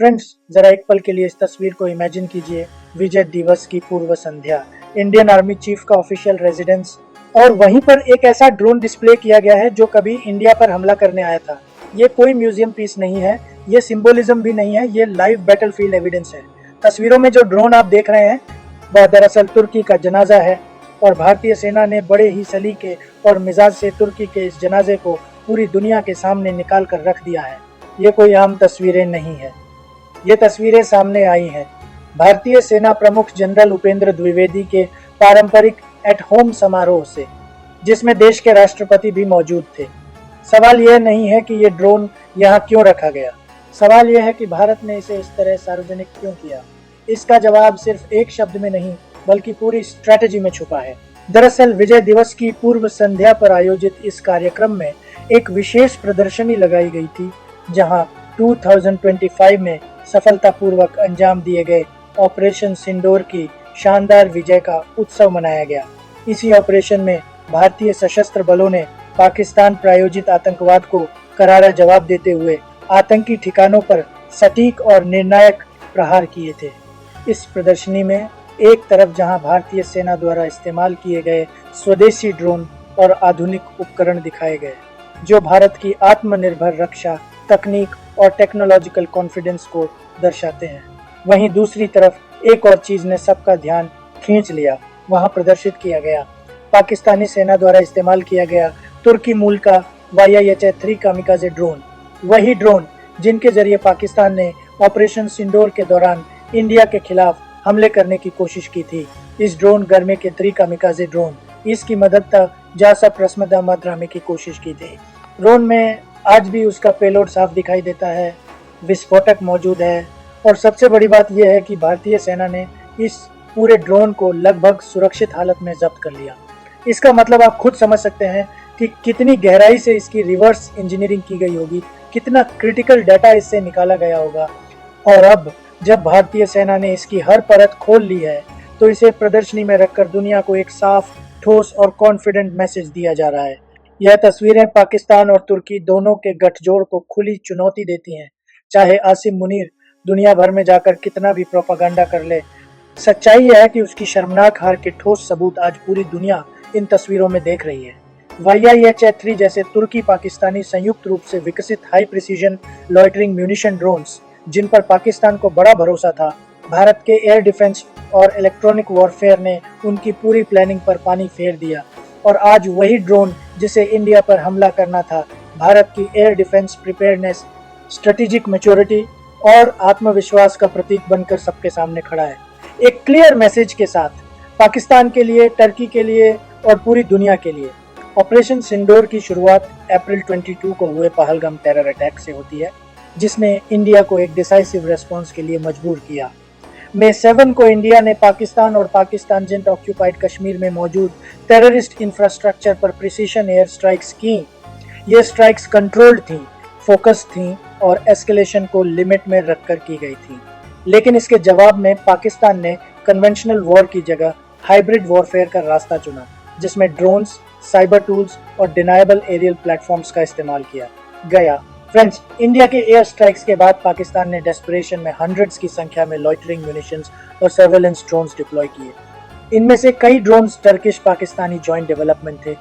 Friends, जरा एक पल के लिए इस तस्वीर को इमेजिन कीजिए। विजय दिवस की पूर्व संध्या, इंडियन आर्मी चीफ का ऑफिशियल रेजिडेंस, और वहीं पर एक ऐसा ड्रोन डिस्प्ले किया गया है जो कभी इंडिया पर हमला करने आया था। ये कोई म्यूजियम पीस नहीं है, ये सिंबोलिज्म भी नहीं है, ये लाइव बैटलफील्ड एविडेंस है। तस्वीरों में जो ड्रोन आप देख रहे हैं वह दरअसल तुर्की का जनाजा है, और भारतीय सेना ने बड़े ही सलीके और मिजाज से तुर्की के इस जनाजे को पूरी दुनिया के सामने निकाल कर रख दिया है। ये कोई आम तस्वीरें नहीं है, ये तस्वीरें सामने आई हैं भारतीय सेना प्रमुख जनरल उपेंद्र द्विवेदी के पारंपरिक एट होम समारोह से, जिसमें देश के राष्ट्रपति भी मौजूद थे। सवाल यह नहीं है कि ये ड्रोन यहाँ क्यों रखा गया, सवाल यह है कि भारत ने इसे इस तरह सार्वजनिक क्यों किया। इसका जवाब सिर्फ एक शब्द में नहीं बल्कि पूरी स्ट्रैटेजी में छुपा है। दरअसल विजय दिवस की पूर्व संध्या पर आयोजित इस कार्यक्रम में एक विशेष प्रदर्शनी लगाई गई थी, जहां 2025 में सफलतापूर्वक अंजाम दिए गए ऑपरेशन सिंदूर की शानदार विजय का उत्सव मनाया गया। इसी ऑपरेशन में भारतीय सशस्त्र बलों ने पाकिस्तान प्रायोजित आतंकवाद को करारा जवाब देते हुए आतंकी ठिकानों पर सटीक और निर्णायक प्रहार किए थे। इस प्रदर्शनी में एक तरफ जहां भारतीय सेना द्वारा इस्तेमाल किए गए स्वदेशी ड्रोन और आधुनिक उपकरण दिखाए गए, जो भारत की आत्मनिर्भर रक्षा तकनीक और टेक्नोलॉजिकल कॉन्फिडेंस को दर्शाते हैं, वहीं दूसरी तरफ एक और चीज ने सबका ध्यान खींच लिया। वहां प्रदर्शित किया गया पाकिस्तानी सेना द्वारा इस्तेमाल किया गया तुर्की मूल का YIHA-3 कामिकाजे ड्रोन, वही ड्रोन जिनके जरिए पाकिस्तान ने ऑपरेशन सिंदूर के दौरान इंडिया के खिलाफ हमले करने की कोशिश की थी। इस ड्रोन गर्मे के 3 कामिकाजे ड्रोन, इसकी मदद तक जासा रस्मदामद की कोशिश की थी। ड्रोन में आज भी उसका पेलोड साफ दिखाई देता है, विस्फोटक मौजूद है, और सबसे बड़ी बात यह है कि भारतीय सेना ने इस पूरे ड्रोन को लगभग सुरक्षित हालत में जब्त कर लिया। इसका मतलब आप खुद समझ सकते हैं कि कितनी गहराई से इसकी रिवर्स इंजीनियरिंग की गई होगी, कितना क्रिटिकल डाटा इससे निकाला गया होगा। और अब जब भारतीय सेना ने इसकी हर परत खोल ली है, तो इसे प्रदर्शनी में रखकर दुनिया को एक साफ, ठोस और कॉन्फिडेंट मैसेज दिया जा रहा है। यह तस्वीरें पाकिस्तान और तुर्की दोनों के गठजोड़ को खुली चुनौती देती हैं। चाहे आसिम मुनीर दुनिया भर में जाकर कितना भी प्रोपागेंडा कर ले, सच्चाई यह है कि उसकी शर्मनाक हार के ठोस सबूत आज पूरी दुनिया इन तस्वीरों में देख रही है। YIHA-3 जैसे तुर्की पाकिस्तानी संयुक्त रूप से विकसित high precision loitering munition drones, जिन पर पाकिस्तान को बड़ा भरोसा था, भारत के एयर डिफेंस और इलेक्ट्रॉनिक वॉरफेयर ने उनकी पूरी प्लानिंग पर पानी फेर दिया। और आज वही ड्रोन जिसे इंडिया पर हमला करना था, भारत की air defence preparedness, strategic maturity और आत्मविश्वास का प्रतीक बनकर सबके सामने खड़ा है। एक क्लियर मैसेज के साथ पाकिस्तान के लिए, टर्की के लिए और पूरी दुनिया के लिए। ऑपरेशन सिंदूर की शुरुआत अप्रैल 22 को हुए पहलगाम टेरर अटैक से होती है, जिसने इंडिया को एक डिसाइसिव रेस्पॉन्स के लिए मजबूर किया। मई 7 को इंडिया ने पाकिस्तान और पाकिस्तान जिन ऑक्यूपाइड कश्मीर में मौजूद टेररिस्ट इंफ्रास्ट्रक्चर पर प्रिसीशन एयर स्ट्राइक्स की। ये स्ट्राइक्स कंट्रोल्ड थी, फोकस थी और एस्केलेशन को लिमिट में रखकर की गई थी। लेकिन इसके जवाब में पाकिस्तान ने कन्वेंशनल वॉर की जगह हाइब्रिड वॉरफेयर का रास्ता चुना, जिसमें ड्रोन्स, साइबर टूल्स और डिनाएबल एरियल प्लेटफॉर्म्स का इस्तेमाल किया गया। फ्रेंड्स, इंडिया के एयर स्ट्राइक्स के बाद पाकिस्तान ने डेस्परेशन में हंड्रेड्स की संख्या में लॉइटरिंग म्यूनिशंस और सर्वेलेंस ड्रोन्स डिप्लॉय किए। इनमें से कई drones Turkish Pakistani joint development थे,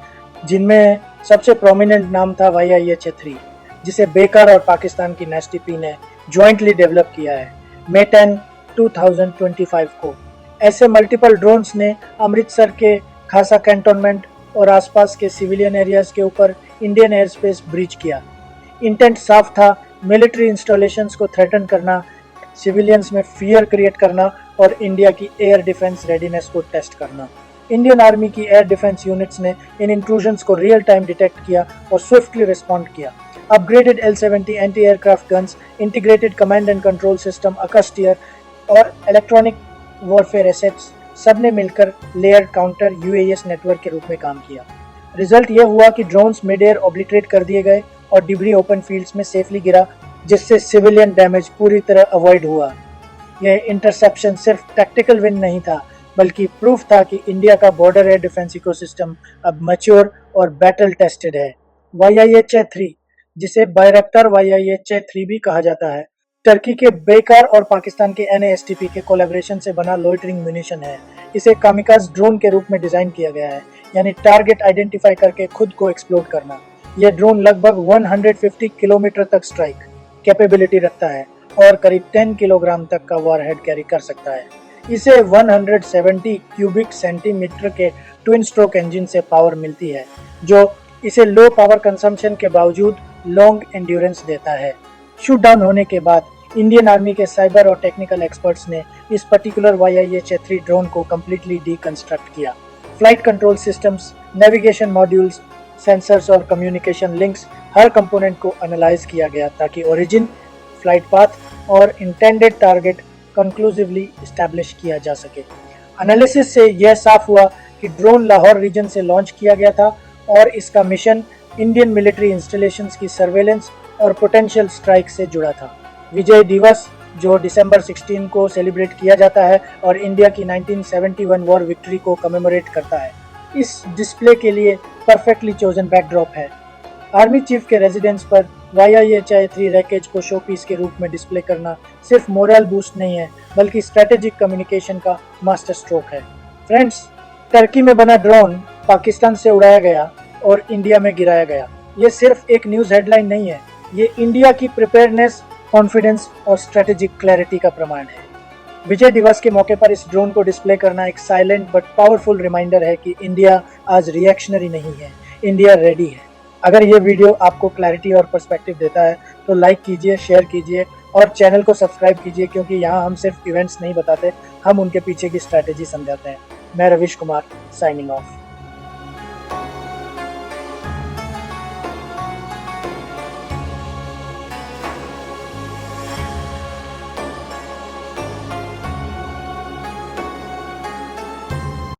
जिनमें सबसे प्रोमिनेंट नाम था YIHA-3, जिसे बेकर और पाकिस्तान की नेस्टीपी ने ज्वाइंटली डेवलप किया है मई 10, 2025 को। ऐसे मल्टीपल ड्रोन्स ने अमृतसर के खासा कैंटोनमेंट और आसपास के सिविलियन एरियाज के ऊपर इंडियन एयर स्पेस ब्रीच किया। इंटेंट साफ था, मिलिट्री इंस्टॉलेशंस को थ्रेटन करना, सिविलियंस में फियर क्रिएट करना और इंडिया की एयर डिफेंस रेडीनेस को टेस्ट करना। इंडियन आर्मी की एयर डिफेंस यूनिट्स ने इन इंट्रूजन्स को रियल टाइम डिटेक्ट किया और स्विफ्टली रिस्पॉन्ड किया। Upgraded L-70 anti aircraft guns, integrated command and control system, Akashteer और इलेक्ट्रॉनिक वॉरफेयर एसेट्स, सबने मिलकर लेयर काउंटर UAS नेटवर्क के रूप में काम किया। रिजल्ट यह हुआ कि ड्रोन्स मिड एयर ऑब्लिटरेट कर दिए गए और डिब्री ओपन फील्ड्स में सेफली गिरा, जिससे सिविलियन डैमेज पूरी तरह अवॉइड हुआ। यह इंटरसेप्शन सिर्फ टैक्टिकल विन नहीं था, बल्कि प्रूफ था कि इंडिया का बॉर्डर एयर डिफेंस इकोसिस्टम अब मैच्योर और बैटल टेस्टेड है। YIHA-3, जिसे बायरक्टर YIHA-3 भी कहा जाता है, टर्की के बेकार और पाकिस्तान के NASTP के कोलैबोरेशन से बना लोइटरिंग म्यूनिशन है। इसे कामिकाज ड्रोन के रूप में डिजाइन किया गया है, यानी टारगेट आइडेंटिफाई करके खुद को एक्सप्लोड करना। यह ड्रोन लगभग 150 किलोमीटर तक स्ट्राइक कैपेबिलिटी रखता है और करीब 10 किलोग्राम तक का वॉरहेड कैरी कर सकता है। इसे 170 क्यूबिक सेंटीमीटर के ट्विन स्ट्रोक इंजन से पावर मिलती है, जो इसे लो पावर कंजम्पशन के बावजूद लॉन्ग एंड्योरेंस देता है। शूट डाउन होने के बाद इंडियन आर्मी के साइबर और टेक्निकल एक्सपर्ट्स ने इस पर्टिकुलर YIH-3 ड्रोन को कम्प्लीटली डीकंस्ट्रक्ट किया। Flight control systems, navigation modules, sensors और कम्युनिकेशन लिंक्स, हर कंपोनेंट को एनालाइज किया गया ताकि ओरिजिन, फ्लाइट पाथ और इंटेंडेड टारगेट कंक्लूसिवली एस्टैब्लिश किया जा सके। एनालिसिस से यह साफ हुआ कि ड्रोन लाहौर रीजन से लॉन्च किया गया था और इसका मिशन इंडियन मिलिट्री इंस्टॉलेशंस की सर्वेलेंस और पोटेंशियल स्ट्राइक से जुड़ा था। विजय दिवस, जो दिसंबर 16 को सेलिब्रेट किया जाता है और इंडिया की 1971 वॉर विक्ट्री को कमेमोरेट करता है, इस डिस्प्ले के लिए परफेक्टली चोजन बैकड्रॉप है। आर्मी चीफ के रेजिडेंस पर YIH-3 रैकेज को शो पीस के रूप में डिस्प्ले करना सिर्फ मोरल बूस्ट नहीं है, बल्कि स्ट्रेटेजिक कम्युनिकेशन का मास्टर स्ट्रोक है। फ्रेंड्स, टर्की में बना ड्रोन पाकिस्तान से उड़ाया गया और इंडिया में गिराया गया। ये सिर्फ एक न्यूज़ हेडलाइन नहीं है, ये इंडिया की प्रिपेयरनेस, कॉन्फिडेंस और स्ट्रेटेजिक क्लैरिटी का प्रमाण है। विजय दिवस के मौके पर इस ड्रोन को डिस्प्ले करना एक साइलेंट बट पावरफुल रिमाइंडर है कि इंडिया आज रिएक्शनरी नहीं है, इंडिया रेडी है। अगर ये वीडियो आपको क्लैरिटी और पर्सपेक्टिव देता है तो लाइक कीजिए, शेयर कीजिए और चैनल को सब्सक्राइब कीजिए, क्योंकि यहाँ हम सिर्फ इवेंट्स नहीं बताते, हम उनके पीछे की स्ट्रैटेजी समझाते हैं। मैं रविश कुमार, साइनिंग ऑफ।